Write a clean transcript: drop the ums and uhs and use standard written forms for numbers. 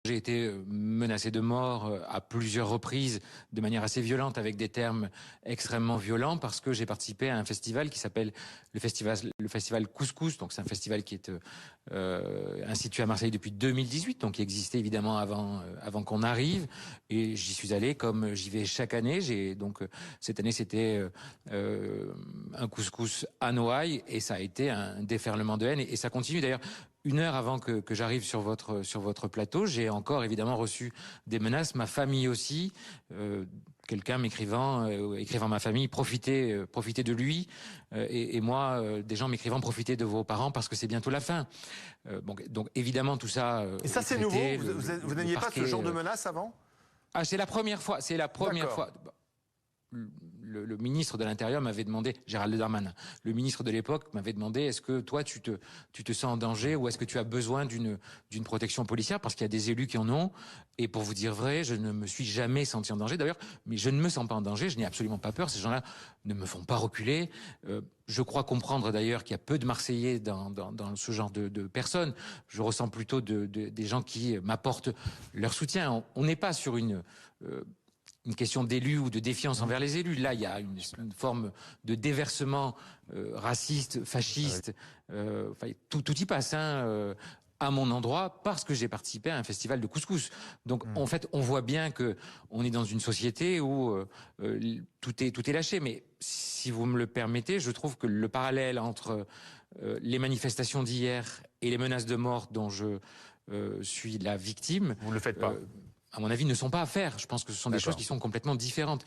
J'ai été menacé de mort à plusieurs reprises, de manière assez violente, avec des termes extrêmement violents, parce que j'ai participé à un festival qui s'appelle le festival Couscous. Donc c'est un festival qui est institué à Marseille depuis 2018, donc qui existait évidemment avant qu'on arrive. Et j'y suis allé comme j'y vais chaque année. Cette année c'était un couscous à Noailles, et ça a été un déferlement de haine, et ça continue d'ailleurs. Une heure avant que j'arrive sur votre plateau, j'ai encore évidemment reçu des menaces, ma famille aussi, quelqu'un m'écrivant, écrivant ma famille, profitez de lui, et moi, des gens m'écrivant, profitez de vos parents parce que c'est bientôt la fin. Donc évidemment tout ça. Et ça c'est nouveau, vous n'aviez pas ce genre de menaces avant? Ah, c'est la première fois, fois. Le ministre de l'Intérieur m'avait demandé, Gérald Darmanin, le ministre de l'époque m'avait demandé, est-ce que toi tu te sens en danger, ou est-ce que tu as besoin d'une protection policière, parce qu'il y a des élus qui en ont. Et pour vous dire vrai, je ne me suis jamais senti en danger d'ailleurs, mais je ne me sens pas en danger, je n'ai absolument pas peur, ces gens-là ne me font pas reculer. Je crois comprendre d'ailleurs qu'il y a peu de Marseillais dans ce genre de personnes. Je ressens plutôt des gens qui m'apportent leur soutien. On n'est pas sur une question d'élus ou de défiance envers les élus. Là, il y a une forme de déversement raciste, fasciste. Tout y passe, à mon endroit, parce que j'ai participé à un festival de couscous. Donc, en fait, on voit bien que on est dans une société où tout est lâché. Mais si vous me le permettez, je trouve que le parallèle entre les manifestations d'hier et les menaces de mort dont je suis la victime, Vous ne le faites pas. à mon avis, ne sont pas à faire. Je pense que ce sont des choses qui sont complètement différentes.